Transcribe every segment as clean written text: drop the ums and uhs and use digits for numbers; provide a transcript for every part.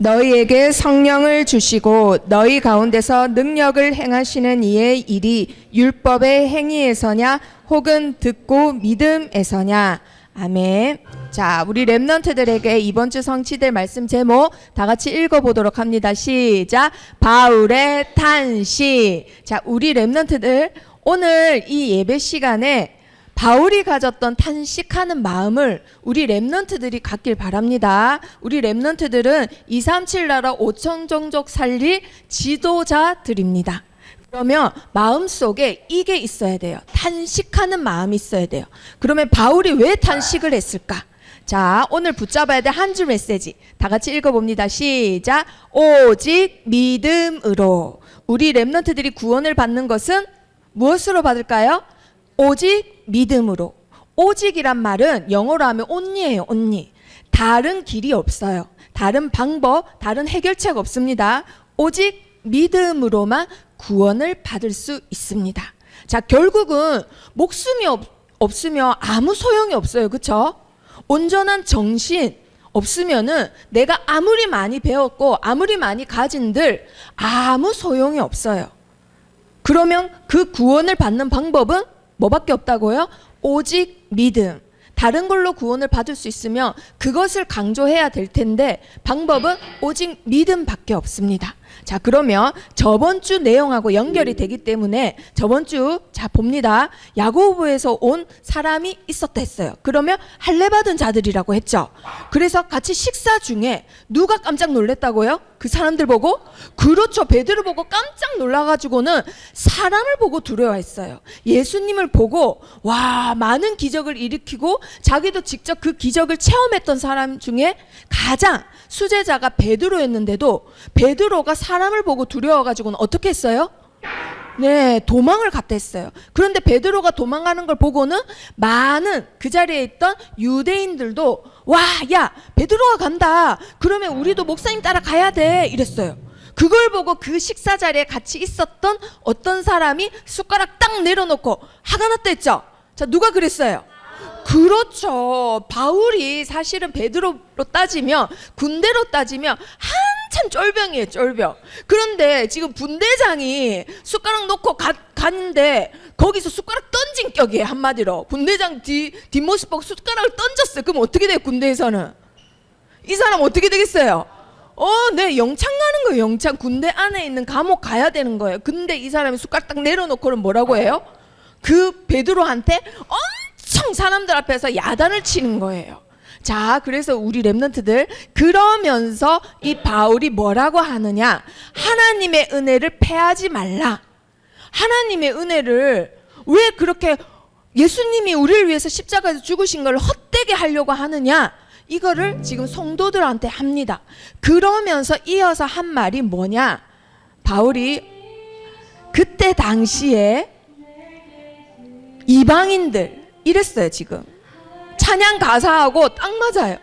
너희에게 성령을 주시고 너희 가운데서 능력을 행하시는 이의 일이 율법의 행위에서냐 혹은 듣고 믿음에서냐. 아멘. 자, 우리 렘넌트들에게 이번 주 성취될 말씀 제목 다 같이 읽어보도록 합니다. 시작. 바울의 탄식. 자, 우리 렘넌트들 오늘 이 예배 시간에 바울이 가졌던 탄식하는 마음을 우리 렘넌트들이 갖길 바랍니다. 우리 렘넌트들은 237 나라 5천 종족 살릴 지도자들입니다. 그러면 마음속에 이게 있어야 돼요. 탄식하는 마음이 있어야 돼요. 그러면 바울이 왜 탄식을 했을까? 자, 오늘 붙잡아야 될 한 줄 메시지 다 같이 읽어봅니다. 시작. 오직 믿음으로. 우리 렘넌트들이 구원을 받는 것은 무엇으로 받을까요? 오직 믿음으로. 오직이란 말은 영어로 하면 only예요. only. 다른 길이 없어요. 다른 방법, 다른 해결책 없습니다. 오직 믿음으로만 구원을 받을 수 있습니다. 자, 결국은 목숨이 없으면 아무 소용이 없어요. 그렇죠? 온전한 정신 없으면은 내가 아무리 많이 배웠고 아무리 많이 가진들 아무 소용이 없어요. 그러면 그 구원을 받는 방법은 뭐밖에 없다고요? 오직 믿음. 다른 걸로 구원을 받을 수 있으면 그것을 강조해야 될 텐데 방법은 오직 믿음밖에 없습니다. 자, 그러면 저번 주 내용하고 연결이 되기 때문에 저번 주 자 봅니다. 야고보에서 온 사람이 있었다 했어요. 그러면 할례 받은 자들이라고 했죠. 그래서 같이 식사 중에 누가 깜짝 놀랐다고요? 그 사람들 보고? 그렇죠. 베드로 보고 깜짝 놀라가지고는 사람을 보고 두려워했어요. 예수님을 보고 와, 많은 기적을 일으키고 자기도 직접 그 기적을 체험했던 사람 중에 가장 수제자가 베드로였는데도 베드로가 사람을 보고 두려워가지고는 어떻게 했어요? 네, 도망을 갔다 했어요. 그런데 베드로가 도망가는 걸 보고는 많은 그 자리에 있던 유대인들도 와, 야, 베드로가 간다. 그러면 우리도 목사님 따라 가야 돼. 이랬어요. 그걸 보고 그 식사 자리에 같이 있었던 어떤 사람이 숟가락 딱 내려놓고 화가 났다 했죠. 자, 누가 그랬어요? 그렇죠. 바울이 사실은 베드로로 따지면, 군대로 따지면 한참 쫄병이에요. 쫄병. 그런데 지금 분대장이 숟가락 놓고 가는데 거기서 숟가락 던진 격이에요. 한마디로 분대장 뒷모습 보고 숟가락을 던졌어요. 그럼 어떻게 돼요? 군대에서는 이 사람 어떻게 되겠어요? 네, 영창 가는 거예요. 영창. 군대 안에 있는 감옥 가야 되는 거예요. 근데 이 사람이 숟가락 딱 내려놓고는 뭐라고 해요? 그 베드로한테 엄청 사람들 앞에서 야단을 치는 거예요. 자, 그래서 우리 렘넌트들 그러면서 이 바울이 뭐라고 하느냐? 하나님의 은혜를 패하지 말라. 하나님의 은혜를 왜 그렇게 예수님이 우리를 위해서 십자가에서 죽으신 걸 헛되게 하려고 하느냐? 이거를 지금 성도들한테 합니다. 그러면서 이어서 한 말이 뭐냐? 바울이 그때 당시에 이방인들 이랬어요. 지금 찬양 가사하고 딱 맞아요.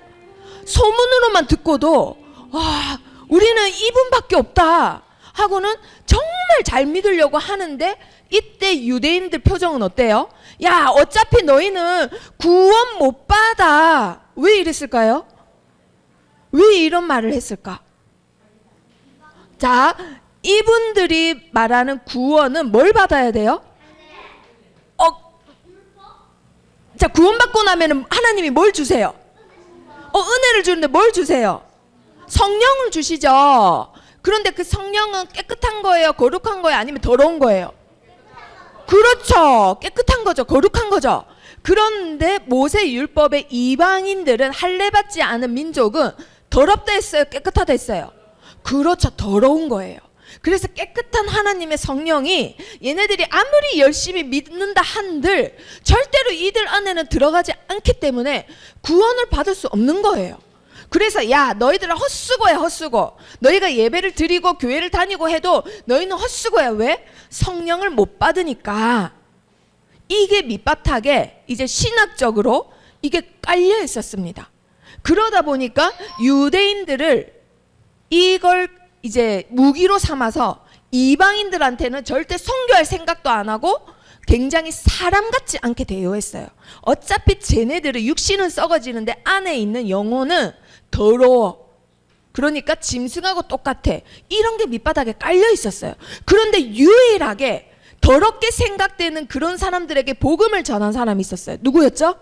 소문으로만 듣고도 와, 우리는 이분밖에 없다 하고는 정말 잘 믿으려고 하는데 이때 유대인들 표정은 어때요? 야, 어차피 너희는 구원 못 받아. 왜 이랬을까요? 왜 이런 말을 했을까? 자, 이분들이 말하는 구원은 뭘 받아야 돼요? 자, 구원받고 나면 하나님이 뭘 주세요? 은혜를 주는데 뭘 주세요? 성령을 주시죠. 그런데 그 성령은 깨끗한 거예요? 거룩한 거예요? 아니면 더러운 거예요? 그렇죠. 깨끗한 거죠. 거룩한 거죠. 그런데 모세 율법의 이방인들은 할례 받지 않은 민족은 더럽다 했어요? 깨끗하다 했어요? 그렇죠. 더러운 거예요. 그래서 깨끗한 하나님의 성령이 얘네들이 아무리 열심히 믿는다 한들 절대로 이들 안에는 들어가지 않기 때문에 구원을 받을 수 없는 거예요. 그래서 야, 너희들은 헛수고야. 헛수고. 너희가 예배를 드리고 교회를 다니고 해도 너희는 헛수고야. 왜? 성령을 못 받으니까. 이게 밑바닥에 이제 신학적으로 이게 깔려 있었습니다. 그러다 보니까 유대인들을 이걸 이제 무기로 삼아서 이방인들한테는 절대 선교할 생각도 안 하고 굉장히 사람 같지 않게 대우했어요. 어차피 쟤네들의 육신은 썩어지는데 안에 있는 영혼은 더러워. 그러니까 짐승하고 똑같아. 이런 게 밑바닥에 깔려 있었어요. 그런데 유일하게 더럽게 생각되는 그런 사람들에게 복음을 전한 사람이 있었어요. 누구였죠?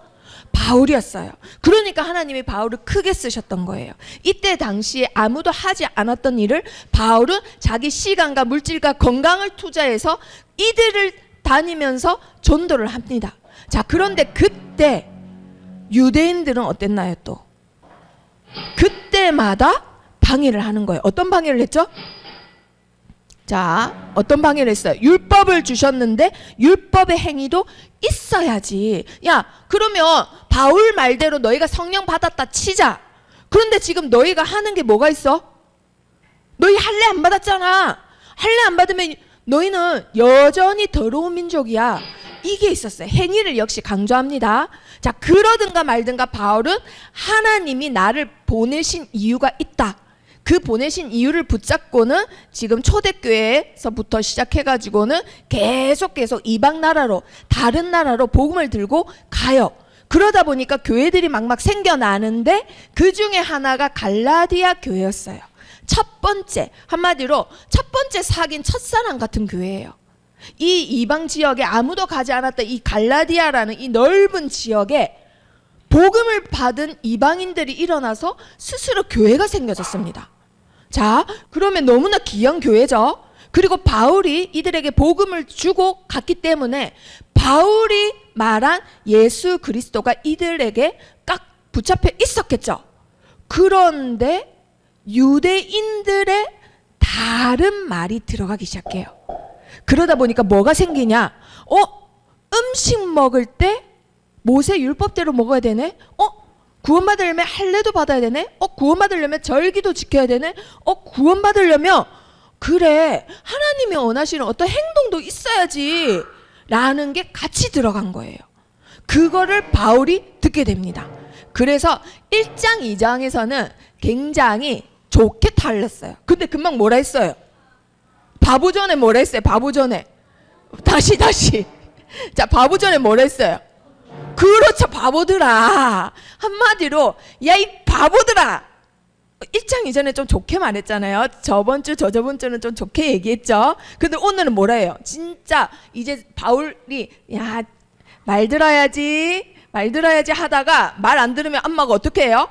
바울이었어요. 그러니까 하나님이 바울을 크게 쓰셨던 거예요. 이때 당시에 아무도 하지 않았던 일을 바울은 자기 시간과 물질과 건강을 투자해서 이들을 다니면서 전도를 합니다. 자, 그런데 그때 유대인들은 어땠나요? 또 그때마다 방해를 하는 거예요. 어떤 방해를 했죠? 자, 어떤 방해를 했어요? 율법을 주셨는데 율법의 행위도 있어야지. 야, 그러면 바울 말대로 너희가 성령 받았다 치자. 그런데 지금 너희가 하는 게 뭐가 있어? 너희 할례 안 받았잖아. 할례 안 받으면 너희는 여전히 더러운 민족이야. 이게 있었어요. 행위를 역시 강조합니다. 자, 그러든가 말든가 바울은 하나님이 나를 보내신 이유가 있다. 그 보내신 이유를 붙잡고는 지금 초대교회에서부터 시작해가지고는 계속 이방 나라로, 다른 나라로 복음을 들고 가요. 그러다 보니까 교회들이 막 생겨나는데 그 중에 하나가 갈라디아 교회였어요. 첫 번째, 한마디로 첫 번째 사귄 첫사랑 같은 교회예요. 이 이방 지역에 아무도 가지 않았던 이 갈라디아라는 이 넓은 지역에 복음을 받은 이방인들이 일어나서 스스로 교회가 생겨졌습니다. 자, 그러면 너무나 귀한 교회죠. 그리고 바울이 이들에게 복음을 주고 갔기 때문에 바울이 말한 예수 그리스도가 이들에게 꽉 붙잡혀 있었겠죠. 그런데 유대인들의 다른 말이 들어가기 시작해요. 그러다 보니까 뭐가 생기냐? 음식 먹을 때 모세 율법대로 먹어야 되네? 구원받으려면 할례도 받아야 되네? 구원받으려면 절기도 지켜야 되네? 구원받으려면 그래, 하나님이 원하시는 어떤 행동도 있어야지 라는 게 같이 들어간 거예요. 그거를 바울이 듣게 됩니다. 그래서 1장 2장에서는 굉장히 좋게 탈렸어요. 근데 금방 뭐라 했어요? 바보 전에 뭐라 했어요? 바보 전에 다시 자, 바보 전에 뭐라 했어요? 그렇죠, 바보들아. 한마디로 야, 이 바보들아. 1장 이전에 좀 좋게 말했잖아요. 저번 주는 좀 좋게 얘기했죠. 근데 오늘은 뭐라 해요? 진짜 이제 바울이 야, 말 들어야지 하다가 말 안 들으면 엄마가 어떻게 해요?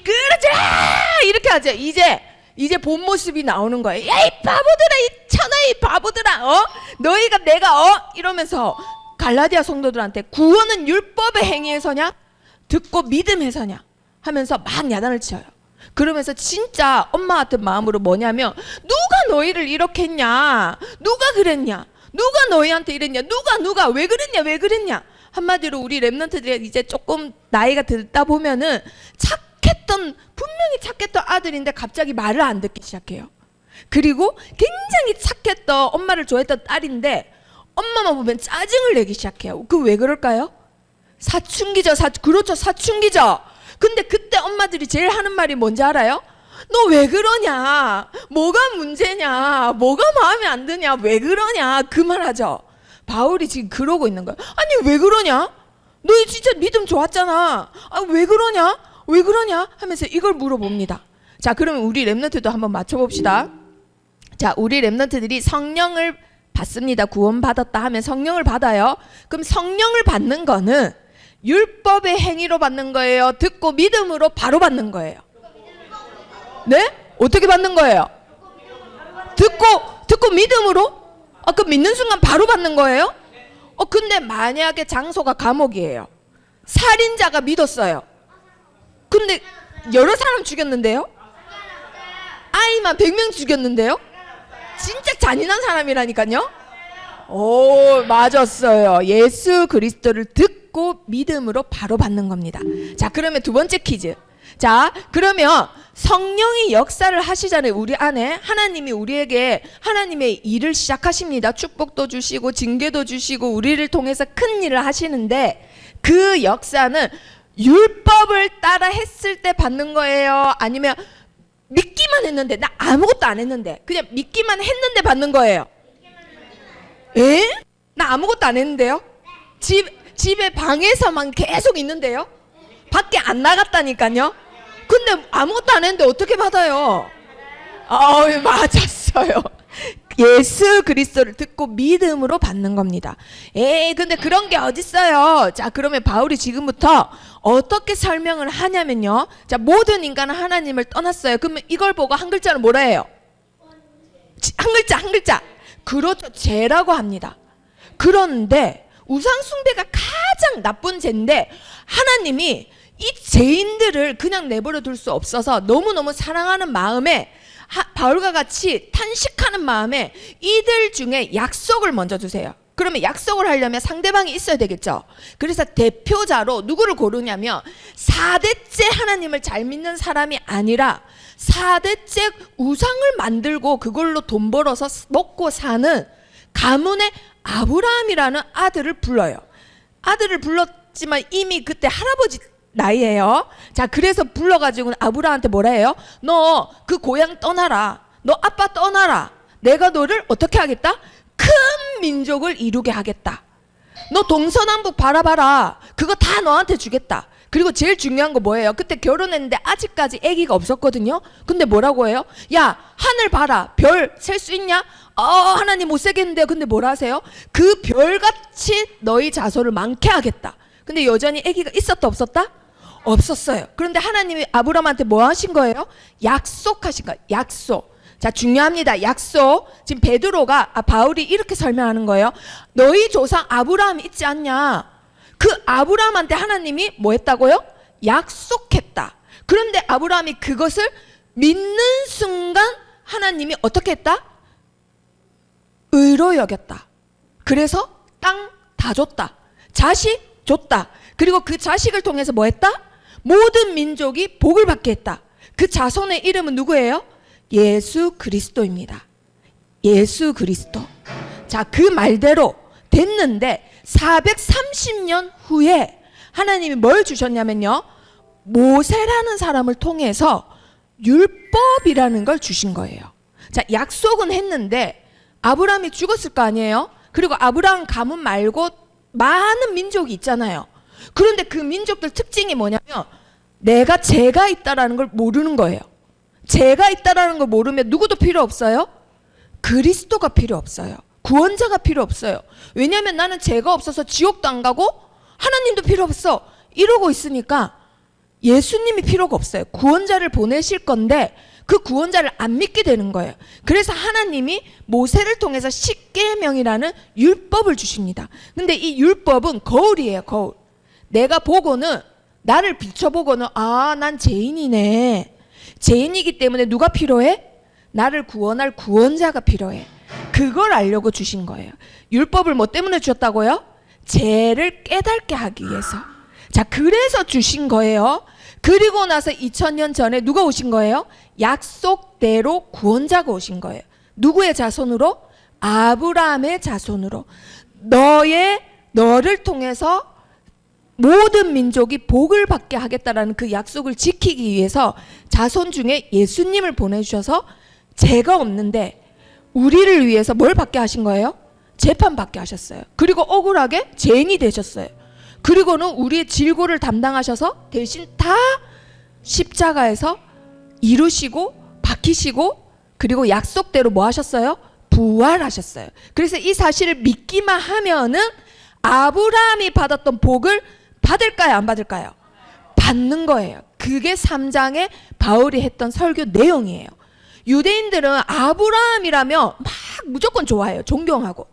그렇지, 이렇게 하죠. 이제 본 모습이 나오는 거예요. 야, 이 바보들아, 이 천하의 바보들아, 너희가 내가 이러면서 갈라디아 성도들한테 구원은 율법의 행위에서냐 듣고 믿음에서냐 하면서 막 야단을 치어요. 그러면서 진짜 엄마 같은 마음으로 뭐냐면, 누가 너희를 이렇게 했냐, 누가 그랬냐, 누가 너희한테 이랬냐, 누가 왜 그랬냐. 한마디로 우리 랩런트들이 이제 조금 나이가 들다 보면은 분명히 착했던 아들인데 갑자기 말을 안 듣기 시작해요. 그리고 굉장히 착했던, 엄마를 좋아했던 딸인데 엄마만 보면 짜증을 내기 시작해요. 그 왜 그럴까요? 사춘기죠. 그렇죠, 사춘기죠. 근데 그때 엄마들이 제일 하는 말이 뭔지 알아요? 너 왜 그러냐, 뭐가 문제냐, 뭐가 마음에 안 드냐, 왜 그러냐, 그 말 하죠. 바울이 지금 그러고 있는 거예요. 아니, 왜 그러냐? 너 진짜 믿음 좋았잖아. 왜 그러냐 하면서 이걸 물어봅니다. 자, 그러면 우리 랩런트도 한번 맞춰봅시다. 자, 우리 랩런트들이 성령을 받습니다. 구원받았다 하면 성령을 받아요. 그럼 성령을 받는 거는 율법의 행위로 받는 거예요? 듣고 믿음으로 바로 받는 거예요? 네? 어떻게 받는 거예요? 듣고 믿음으로? 그 믿는 순간 바로 받는 거예요? 근데 만약에 장소가 감옥이에요. 살인자가 믿었어요. 근데 여러 사람 죽였는데요? 아이만 100명 죽였는데요? 진짜 잔인한 사람이라니까요. 오, 맞았어요. 예수 그리스도를 듣고 믿음으로 바로 받는 겁니다. 자, 그러면 두 번째 퀴즈. 자, 그러면 성령이 역사를 하시잖아요. 우리 안에 하나님이 우리에게 하나님의 일을 시작하십니다. 축복도 주시고 징계도 주시고 우리를 통해서 큰 일을 하시는데, 그 역사는 율법을 따라 했을 때 받는 거예요? 아니면 믿기만 했는데, 나 아무것도 안 했는데 그냥 믿기만 했는데 받는 거예요? 에? 나 아무것도 안 했는데요? 집에 방에서만 계속 있는데요? 밖에 안 나갔다니까요? 근데 아무것도 안 했는데 어떻게 받아요? 맞았어요. 예수 그리스도를 듣고 믿음으로 받는 겁니다. 근데 그런 게 어딨어요? 자, 그러면 바울이 지금부터 어떻게 설명을 하냐면요. 자, 모든 인간은 하나님을 떠났어요. 그러면 이걸 보고 한 글자로 뭐라 해요? 한 글자. 그렇죠. 죄라고 합니다. 그런데 우상숭배가 가장 나쁜 죄인데 하나님이 이 죄인들을 그냥 내버려 둘 수 없어서 너무너무 사랑하는 마음에 바울과 같이 탄식하는 마음에 이들 중에 약속을 먼저 주세요. 그러면 약속을 하려면 상대방이 있어야 되겠죠. 그래서 대표자로 누구를 고르냐면 4대째 하나님을 잘 믿는 사람이 아니라 4대째 우상을 만들고 그걸로 돈 벌어서 먹고 사는 가문의 아브라함이라는 아들을 불러요. 아들을 불렀지만 이미 그때 할아버지 나이에요. 자, 그래서 불러가지고 아브라함한테 뭐라 해요? 너 그 고향 떠나라. 너 아빠 떠나라. 내가 너를 어떻게 하겠다? 큰 민족을 이루게 하겠다. 너 동서남북 바라봐라. 그거 다 너한테 주겠다. 그리고 제일 중요한 거 뭐예요? 그때 결혼했는데 아직까지 아기가 없었거든요. 근데 뭐라고 해요? 야, 하늘 봐라. 별 셀 수 있냐? 하나님 못 세겠는데요. 근데 뭐라 하세요? 그 별같이 너희 자손을 많게 하겠다. 근데 여전히 아기가 있었다 없었다? 없었어요. 그런데 하나님이 아브라함한테 뭐 하신 거예요? 약속하신 거예요. 약속. 자, 중요합니다. 약속. 지금 바울이 이렇게 설명하는 거예요. 너희 조상 아브라함이 있지 않냐? 그 아브라함한테 하나님이 뭐 했다고요? 약속했다. 그런데 아브라함이 그것을 믿는 순간 하나님이 어떻게 했다? 의로 여겼다. 그래서 땅 다 줬다. 자식 줬다. 그리고 그 자식을 통해서 뭐 했다? 모든 민족이 복을 받게 했다. 그 자손의 이름은 누구예요? 예수 그리스도입니다. 예수 그리스도. 자, 그 말대로 됐는데 430년 후에 하나님이 뭘 주셨냐면요. 모세라는 사람을 통해서 율법이라는 걸 주신 거예요. 자, 약속은 했는데 아브라함이 죽었을 거 아니에요? 그리고 아브라함 가문 말고 많은 민족이 있잖아요. 그런데 그 민족들 특징이 뭐냐면 내가 죄가 있다라는 걸 모르는 거예요. 죄가 있다라는 걸 모르면 누구도 필요 없어요? 그리스도가 필요 없어요. 구원자가 필요 없어요. 왜냐하면 나는 죄가 없어서 지옥도 안 가고 하나님도 필요 없어. 이러고 있으니까 예수님이 필요가 없어요. 구원자를 보내실 건데 그 구원자를 안 믿게 되는 거예요. 그래서 하나님이 모세를 통해서 십계명이라는 율법을 주십니다. 근데 이 율법은 거울이에요. 거울. 내가 보고는 나를 비춰보고는 난 죄인이네. 죄인이기 때문에 누가 필요해? 나를 구원할 구원자가 필요해. 그걸 알려고 주신 거예요. 율법을 뭐 때문에 주셨다고요? 죄를 깨닫게 하기 위해서. 자, 그래서 주신 거예요. 그리고 나서 2000년 전에 누가 오신 거예요? 약속대로 구원자가 오신 거예요. 누구의 자손으로? 아브라함의 자손으로. 너를 통해서 모든 민족이 복을 받게 하겠다라는 그 약속을 지키기 위해서 자손 중에 예수님을 보내주셔서 죄가 없는데 우리를 위해서 뭘 받게 하신 거예요? 재판 받게 하셨어요. 그리고 억울하게 죄인이 되셨어요. 그리고는 우리의 질고를 담당하셔서 대신 다 십자가에서 이루시고 박히시고 그리고 약속대로 뭐 하셨어요? 부활하셨어요. 그래서 이 사실을 믿기만 하면은 아브라함이 받았던 복을 받을까요? 안 받을까요? 받는 거예요. 그게 3장에 바울이 했던 설교 내용이에요. 유대인들은 아브라함이라면 막 무조건 좋아해요. 존경하고.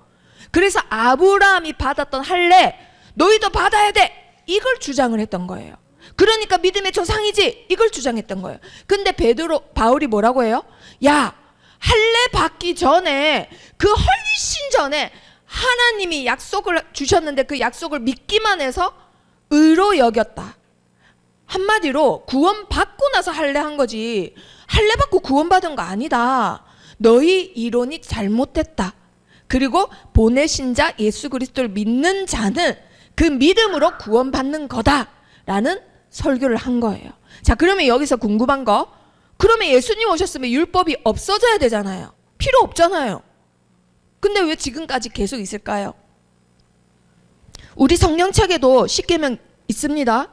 그래서 아브라함이 받았던 할례 너희도 받아야 돼. 이걸 주장을 했던 거예요. 그러니까 믿음의 조상이지. 이걸 주장했던 거예요. 근데 바울이 뭐라고 해요? 야, 할례 받기 전에 그 훨씬 전에 하나님이 약속을 주셨는데 그 약속을 믿기만 해서 의로 여겼다. 한마디로 구원 받고 나서 할례 한 거지. 할례 받고 구원 받은 거 아니다. 너희 이론이 잘못됐다. 그리고 보내신 자 예수 그리스도를 믿는 자는 그 믿음으로 구원받는 거다라는 설교를 한 거예요. 자, 그러면 여기서 궁금한 거, 그러면 예수님 오셨으면 율법이 없어져야 되잖아요. 필요 없잖아요. 근데 왜 지금까지 계속 있을까요? 우리 성령책에도 십계명 있습니다.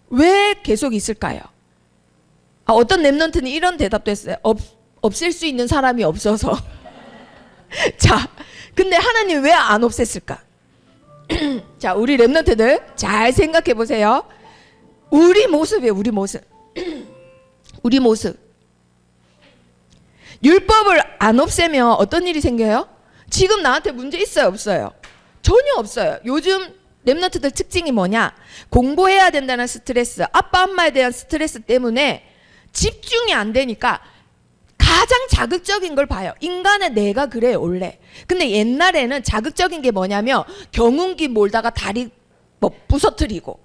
왜 계속 있을까요? 어떤 랩런트는 이런 대답도 했어요. 없앨 수 있는 사람이 없어서. 자, 근데 하나님 왜 안 없앴을까? 자, 우리 랩런트들 잘 생각해 보세요. 우리 모습이에요. 우리 모습. 우리 모습. 율법을 안 없애면 어떤 일이 생겨요? 지금 나한테 문제 있어요? 없어요? 전혀 없어요. 요즘 랩런트들 특징이 뭐냐? 공부해야 된다는 스트레스, 아빠 엄마에 대한 스트레스 때문에 집중이 안 되니까 가장 자극적인 걸 봐요. 인간의 뇌가 그래요, 원래. 근데 옛날에는 자극적인 게 뭐냐면 경운기 몰다가 다리 뭐 부서뜨리고,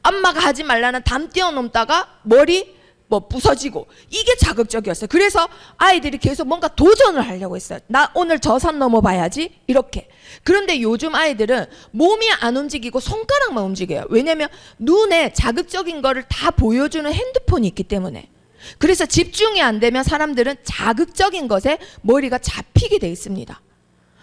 엄마가 하지 말라는 담 뛰어넘다가 머리 뭐 부서지고, 이게 자극적이었어요. 그래서 아이들이 계속 뭔가 도전을 하려고 했어요. 나 오늘 저 산 넘어봐야지, 이렇게. 그런데 요즘 아이들은 몸이 안 움직이고 손가락만 움직여요. 왜냐면 눈에 자극적인 거를 다 보여주는 핸드폰이 있기 때문에. 그래서 집중이 안 되면 사람들은 자극적인 것에 머리가 잡히게 돼 있습니다.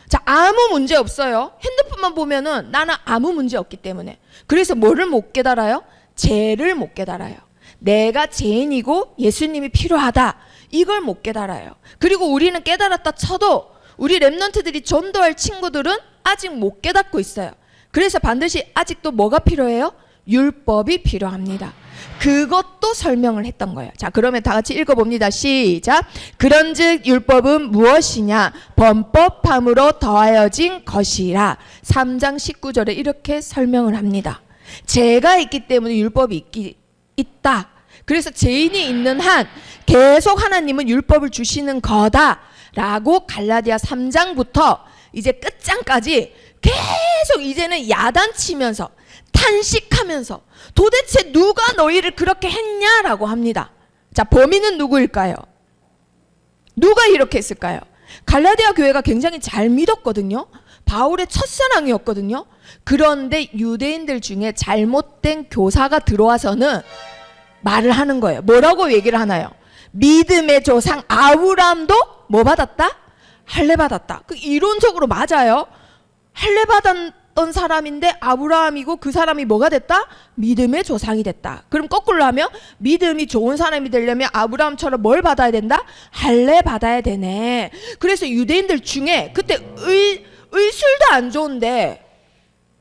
자, 아무 문제 없어요. 핸드폰만 보면은 나는 아무 문제 없기 때문에. 그래서 뭐를 못 깨달아요? 죄를 못 깨달아요. 내가 죄인이고 예수님이 필요하다, 이걸 못 깨달아요. 그리고 우리는 깨달았다 쳐도 우리 랩런트들이 전도할 친구들은 아직 못 깨닫고 있어요. 그래서 반드시 아직도 뭐가 필요해요? 율법이 필요합니다. 그것도 설명을 했던 거예요. 자, 그러면 다 같이 읽어봅니다. 시작. 그런즉 율법은 무엇이냐? 범법함으로 더하여진 것이라. 3장 19절에 이렇게 설명을 합니다. 죄가 있기 때문에 율법이 있다. 그래서 죄인이 있는 한 계속 하나님은 율법을 주시는 거다 라고 갈라디아 3장부터 이제 끝장까지 계속 이제는 야단치면서 탄식하면서 도대체 누가 너희를 그렇게 했냐라고 합니다. 자, 범인은 누구일까요? 누가 이렇게 했을까요? 갈라디아 교회가 굉장히 잘 믿었거든요. 바울의 첫사랑이었거든요. 그런데 유대인들 중에 잘못된 교사가 들어와서는 말을 하는 거예요. 뭐라고 얘기를 하나요? 믿음의 조상 아브라함도 뭐 받았다? 할례 받았다. 그 이론적으로 맞아요. 할례 받았던 사람인데 아브라함이고 그 사람이 뭐가 됐다? 믿음의 조상이 됐다. 그럼 거꾸로 하면 믿음이 좋은 사람이 되려면 아브라함처럼 뭘 받아야 된다? 할례 받아야 되네. 그래서 유대인들 중에 그때 의술도 안 좋은데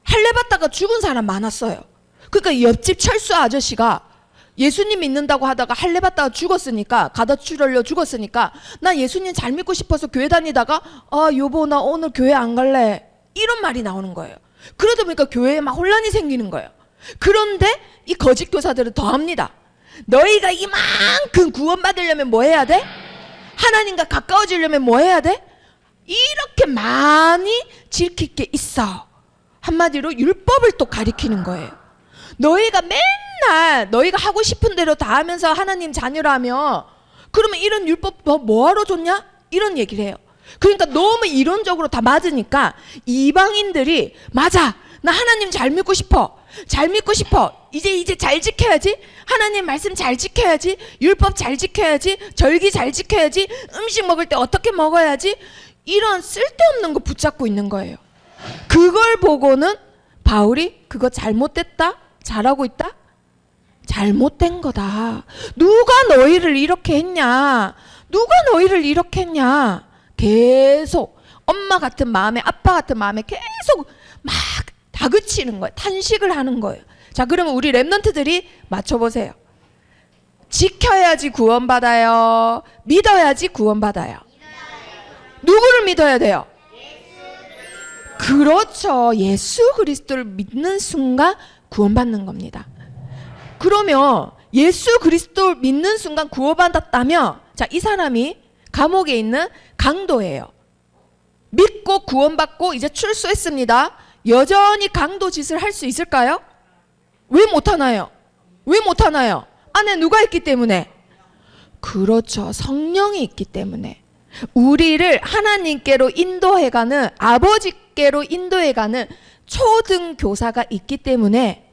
할례 받다가 죽은 사람 많았어요. 그러니까 옆집 철수 아저씨가 예수님 믿는다고 하다가 할례 받다가 죽었으니까, 가다 출혈려 죽었으니까 나 예수님 잘 믿고 싶어서 교회 다니다가 여보 나 오늘 교회 안 갈래, 이런 말이 나오는 거예요. 그러다 보니까 교회에 막 혼란이 생기는 거예요. 그런데 이 거짓 교사들은 더 합니다. 너희가 이만큼 구원받으려면 뭐 해야 돼? 하나님과 가까워지려면 뭐 해야 돼? 이렇게 많이 지킬 게 있어. 한마디로 율법을 또 가리키는 거예요. 너희가 맨날 너희가 하고 싶은 대로 다 하면서 하나님 자녀라며, 그러면 이런 율법 뭐하러 줬냐? 이런 얘기를 해요. 그러니까 너무 이론적으로 다 맞으니까 이방인들이 맞아, 나 하나님 잘 믿고 싶어, 잘 믿고 싶어, 이제 잘 지켜야지, 하나님 말씀 잘 지켜야지, 율법 잘 지켜야지, 절기 잘 지켜야지, 음식 먹을 때 어떻게 먹어야지, 이런 쓸데없는 거 붙잡고 있는 거예요. 그걸 보고는 바울이 그거 잘못됐다? 잘하고 있다? 잘못된 거다. 누가 너희를 이렇게 했냐? 누가 너희를 이렇게 했냐? 계속 엄마 같은 마음에, 아빠 같은 마음에 계속 막 다그치는 거예요. 탄식을 하는 거예요. 자, 그러면 우리 랩런트들이 맞춰보세요. 지켜야지 구원받아요? 믿어야지 구원받아요? 누구를 믿어야 돼요? 그렇죠. 예수 그리스도를 믿는 순간 구원받는 겁니다. 그러면 예수 그리스도를 믿는 순간 구원받았다면, 자, 이 사람이 감옥에 있는 강도예요. 믿고 구원받고 이제 출소했습니다. 여전히 강도 짓을 할 수 있을까요? 왜 못하나요? 왜 못하나요? 안에 누가 있기 때문에? 그렇죠. 성령이 있기 때문에. 우리를 하나님께로 인도해가는, 아버지께로 인도해가는 초등교사가 있기 때문에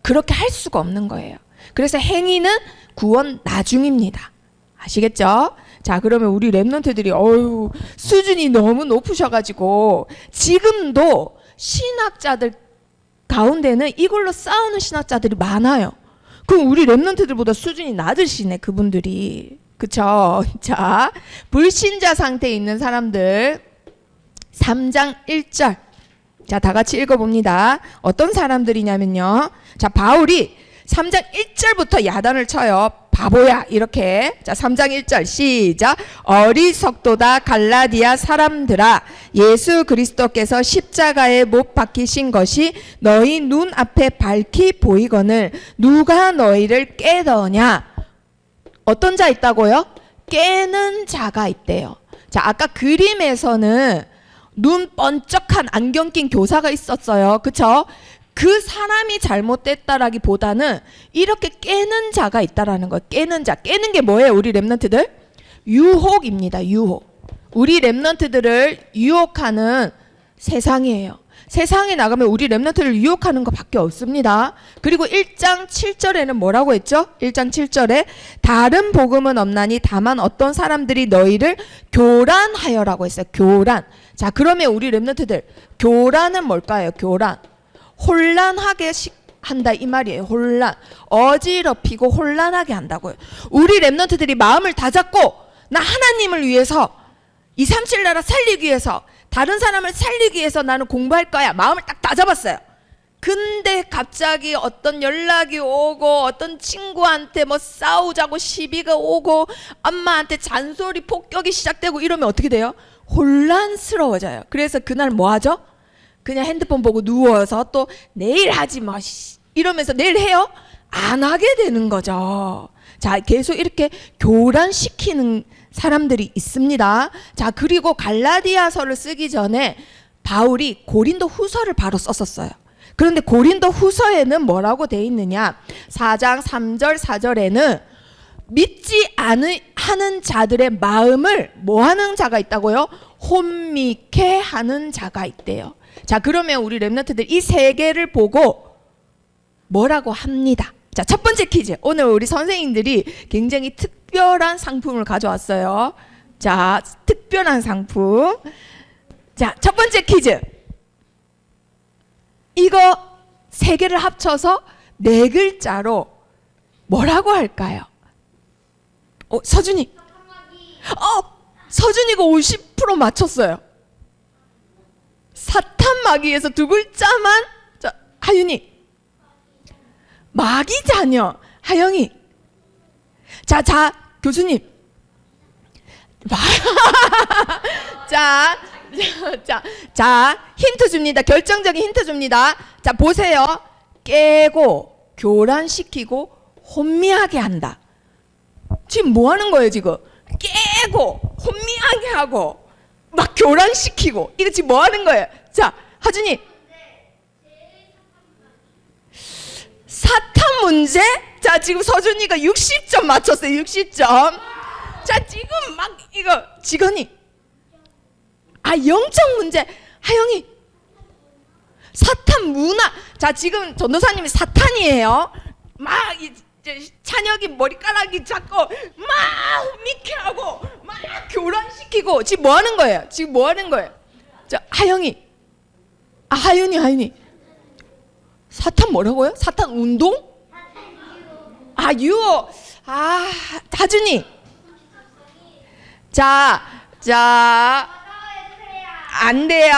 그렇게 할 수가 없는 거예요. 그래서 행위는 구원 나중입니다. 아시겠죠? 자, 그러면 우리 랩런트들이 수준이 너무 높으셔가지고 지금도 신학자들 가운데는 이걸로 싸우는 신학자들이 많아요. 그럼 우리 랩런트들보다 수준이 낮으시네, 그분들이. 그쵸? 자, 불신자 상태에 있는 사람들 3장 1절. 자, 다 같이 읽어봅니다. 어떤 사람들이냐면요. 자, 바울이 3장 1절부터 야단을 쳐요. 바보야, 이렇게. 자, 3장 1절 시작. 어리석도다 갈라디아 사람들아, 예수 그리스도께서 십자가에 못 박히신 것이 너희 눈앞에 밝히 보이거늘 누가 너희를 깨더냐. 어떤 자 있다고요? 깨는 자가 있대요. 자, 아까 그림에서는 눈 번쩍한 안경 낀 교사가 있었어요. 그쵸? 그 사람이 잘못됐다라기보다는 이렇게 깨는 자가 있다라는 거예요. 깨는 자. 깨는 게 뭐예요? 우리 랩런트들? 유혹입니다. 유혹. 우리 랩런트들을 유혹하는 세상이에요. 세상에 나가면 우리 랩런트를 유혹하는 것밖에 없습니다. 그리고 1장 7절에는 뭐라고 했죠? 1장 7절에 다른 복음은 없나니 다만 어떤 사람들이 너희를 교란하여라고 했어요. 교란. 자, 그러면 우리 랩런트들 교란은 뭘까요? 교란. 혼란하게 한다 이 말이에요. 혼란. 어지럽히고 혼란하게 한다고요. 우리 랩런트들이 마음을 다 잡고 나 하나님을 위해서 237 나라 살리기 위해서 다른 사람을 살리기 위해서 나는 공부할 거야. 마음을 딱 다 잡았어요. 근데 갑자기 어떤 연락이 오고 어떤 친구한테 뭐 싸우자고 시비가 오고 엄마한테 잔소리 폭격이 시작되고 이러면 어떻게 돼요? 혼란스러워져요. 그래서 그날 뭐 하죠? 그냥 핸드폰 보고 누워서 또 내일 하지 마 이러면서 내일 해요? 안 하게 되는 거죠. 자, 계속 이렇게 교란시키는 사람들이 있습니다. 자, 그리고 갈라디아서를 쓰기 전에 바울이 고린도 후서를 바로 썼었어요. 그런데 고린도 후서에는 뭐라고 돼 있느냐? 4장 3절 4절에는 믿지 하는 자들의 마음을 뭐 하는 자가 있다고요? 혼미케 하는 자가 있대요. 자, 그러면 우리 랩런트들 이 세 개를 보고 뭐라고 합니다. 자, 첫 번째 퀴즈. 오늘 우리 선생님들이 굉장히 특별한 상품을 가져왔어요. 자, 특별한 상품. 자, 첫 번째 퀴즈. 이거 세 개를 합쳐서 네 글자로 뭐라고 할까요? 서준이. 서준이가 50% 맞췄어요. 사탄마귀에서 두 글자만. 자, 하윤이. 마귀자녀. 하영이. 자, 교수님. 자, 힌트 줍니다. 결정적인 힌트 줍니다. 자, 보세요. 깨고, 교란시키고, 혼미하게 한다. 지금 뭐 하는 거예요, 지금? 깨고, 혼미하게 하고, 막 교란시키고. 이거 지금 뭐 하는 거예요? 자, 하준이. 사탄 문제? 자, 지금 서준이가 60점 맞췄어요. 60점. 자, 지금 막 이거 지건이. 영적 문제. 하영이. 사탄 문화. 자, 지금 전도사님이 사탄이에요. 막 이제 찬혁이 머리카락이 잡고 막 미케하고 막 교란시키고. 지금 뭐 하는 거예요? 지금 뭐 하는 거예요? 자, 하영이. 하윤이. 사탄 뭐라고요? 사탄 운동? 유혹. 하준이. 자, 안 돼요.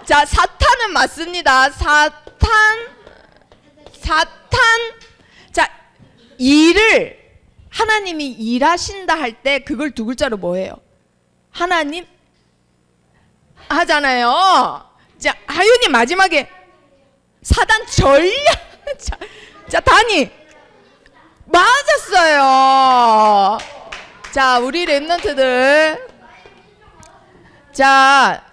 자, 사탄은 맞습니다. 사탄. 자, 일을 하나님이 일하신다 할 때 그걸 두 글자로 뭐예요? 하나님 하잖아요. 자, 하윤이 마지막에 사단 전략. 자, 다니. 맞았어요. 자, 우리 랩런트들. 자,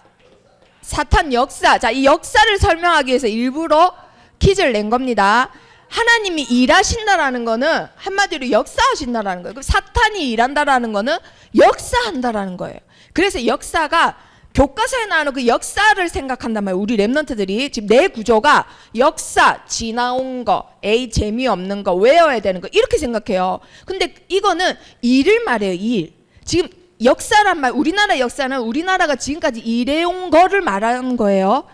사탄 역사. 자, 이 역사를 설명하기 위해서 일부러 퀴즈를 낸 겁니다. 하나님이 일하신다라는 거는 한마디로 역사하신다라는 거예요. 사탄이 일한다라는 거는 역사한다라는 거예요. 그래서 역사가 교과서에 나오는 그 역사를 생각한단 말이에요. 우리 랩런트들이 지금 내 구조가 역사, 지나온 거, 재미없는 거, 외워야 되는 거 이렇게 생각해요. 근데 이거는 일을 말해요. 일. 지금 역사란 말, 우리나라 역사는 우리나라가 지금까지 일해온 거를 말하는 거예요.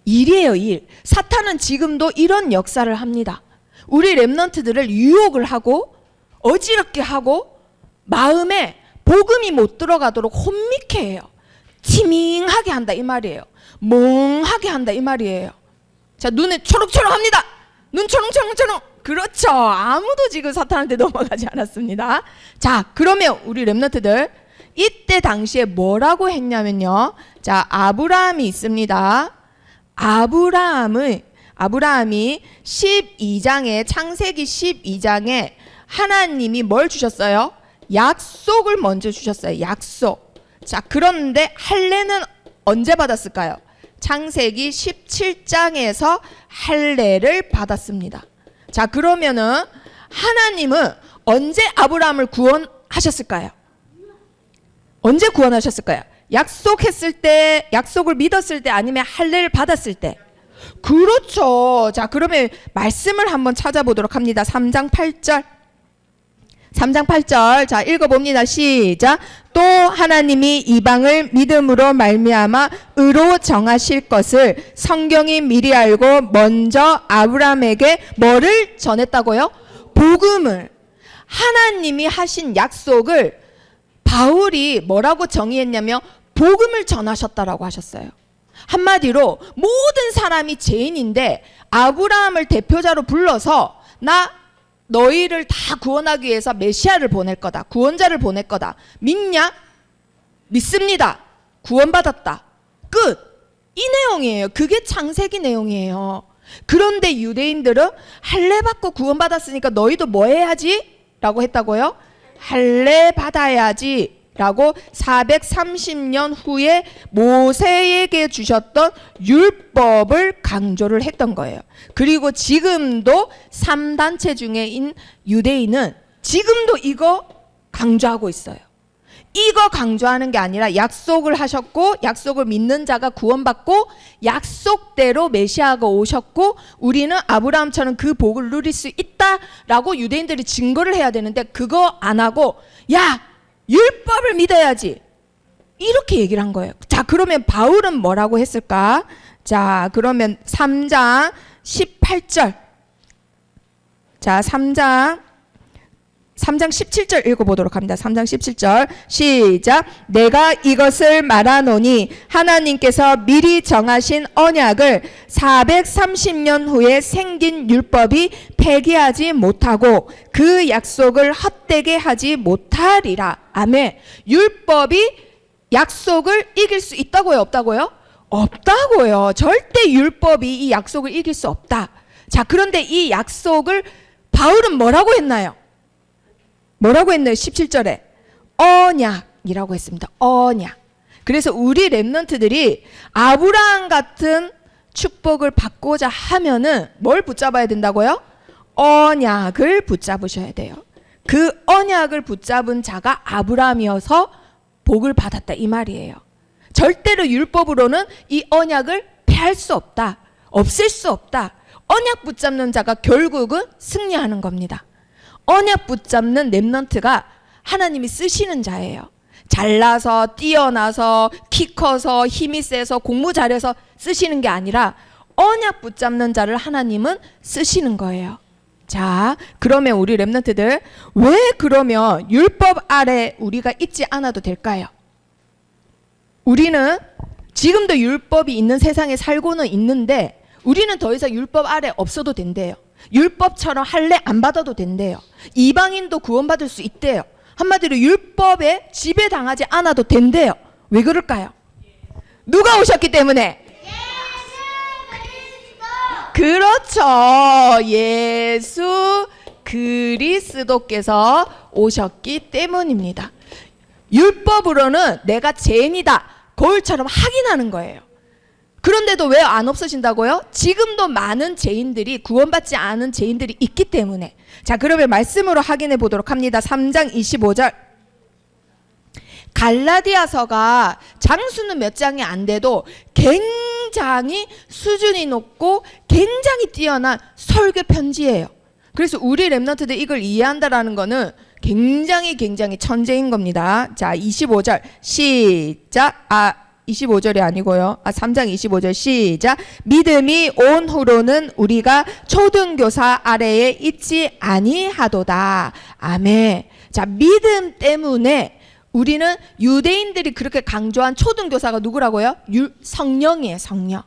일이에요. 일. 사탄은 지금도 이런 역사를 합니다. 우리 렘넌트들을 유혹을 하고 어지럽게 하고 마음에 복음이 못 들어가도록 혼미케 해요. 티밍하게 한다 이 말이에요. 멍하게 한다 이 말이에요. 자, 눈에 초록초록합니다. 눈 초롱초롱초롱. 그렇죠. 아무도 지금 사탄한테 넘어가지 않았습니다. 자, 그러면 우리 렘넌트들 이때 당시에 뭐라고 했냐면요. 자, 아브라함이 있습니다. 아브라함이 12장에 창세기 12장에 하나님이 뭘 주셨어요? 약속을 먼저 주셨어요. 약속. 자, 그런데 할례는 언제 받았을까요? 창세기 17장에서 할례를 받았습니다. 자, 그러면은 하나님은 언제 아브라함을 구원하셨을까요? 언제 구원하셨을까요? 약속했을 때, 약속을 믿었을 때, 아니면 할례를 받았을 때? 그렇죠. 자, 그러면 말씀을 한번 찾아보도록 합니다. 3장 8절. 3장 8절. 자, 읽어봅니다. 시작. 또 하나님이 이방을 믿음으로 말미암아 의로 정하실 것을 성경이 미리 알고 먼저 아브라함에게 뭐를 전했다고요? 복음을. 하나님이 하신 약속을 바울이 뭐라고 정의했냐면 복음을 전하셨다라고 하셨어요. 한마디로 모든 사람이 죄인인데 아브라함을 대표자로 불러서 너희를 다 구원하기 위해서 메시아를 보낼 거다. 구원자를 보낼 거다. 믿냐? 믿습니다. 구원받았다. 끝. 이 내용이에요. 그게 창세기 내용이에요. 그런데 유대인들은 할례 받고 구원받았으니까 너희도 뭐 해야지? 라고 했다고요? 할례 받아야지 라고 430년 후에 모세에게 주셨던 율법을 강조를 했던 거예요. 그리고 지금도 3단체 중에인 유대인은 지금도 이거 강조하고 있어요. 이거 강조하는 게 아니라 약속을 하셨고 약속을 믿는 자가 구원받고 약속대로 메시아가 오셨고 우리는 아브라함처럼 그 복을 누릴 수 있다라고 유대인들이 증거를 해야 되는데 그거 안 하고 야 율법을 믿어야지 이렇게 얘기를 한 거예요. 자, 그러면 바울은 뭐라고 했을까? 자, 그러면 3장 18절. 자, 3장 17절 읽어보도록 합니다. 3장 17절 시작. 내가 이것을 말하노니 하나님께서 미리 정하신 언약을 430년 후에 생긴 율법이 폐기하지 못하고 그 약속을 헛되게 하지 못하리라. 아멘. 율법이 약속을 이길 수 있다고요? 없다고요? 없다고요. 절대 율법이 이 약속을 이길 수 없다. 자, 그런데 이 약속을 바울은 뭐라고 했나요? 뭐라고 했나요? 17절에 언약이라고 했습니다. 언약. 그래서 우리 렘넌트들이 아브라함 같은 축복을 받고자 하면은 뭘 붙잡아야 된다고요? 언약을 붙잡으셔야 돼요. 그 언약을 붙잡은 자가 아브라함이어서 복을 받았다 이 말이에요. 절대로 율법으로는 이 언약을 폐할 수 없다. 없앨 수 없다. 언약 붙잡는 자가 결국은 승리하는 겁니다. 언약 붙잡는 렘넌트가 하나님이 쓰시는 자예요. 잘나서 뛰어나서 키 커서 힘이 세서 공부 잘해서 쓰시는 게 아니라 언약 붙잡는 자를 하나님은 쓰시는 거예요. 자, 그러면 우리 렘넌트들 왜 그러면 율법 아래 우리가 있지 않아도 될까요? 우리는 지금도 율법이 있는 세상에 살고는 있는데 우리는 더 이상 율법 아래 없어도 된대요. 율법처럼 할례 안 받아도 된대요. 이방인도 구원받을 수 있대요. 한마디로 율법에 지배당하지 않아도 된대요. 왜 그럴까요? 누가 오셨기 때문에? 그렇죠. 예수 그리스도께서 오셨기 때문입니다. 율법으로는 내가 죄인이다. 거울처럼 확인하는 거예요. 그런데도 왜 안 없어진다고요? 지금도 많은 죄인들이 구원받지 않은 죄인들이 있기 때문에. 자, 그러면 말씀으로 확인해 보도록 합니다. 3장 25절. 갈라디아서가 장수는 몇 장이 안 돼도 굉장히 수준이 높고 굉장히 뛰어난 설교 편지예요. 그래서 우리 렘넌트들 이걸 이해한다라는 거는 굉장히 천재인 겁니다. 자, 25절 시작. 25절이 아니고요. 3장 25절 시작. 믿음이 온 후로는 우리가 초등교사 아래에 있지 아니하도다. 아멘. 자, 믿음 때문에 우리는 유대인들이 그렇게 강조한 초등교사가 누구라고요? 성령이에요. 성령.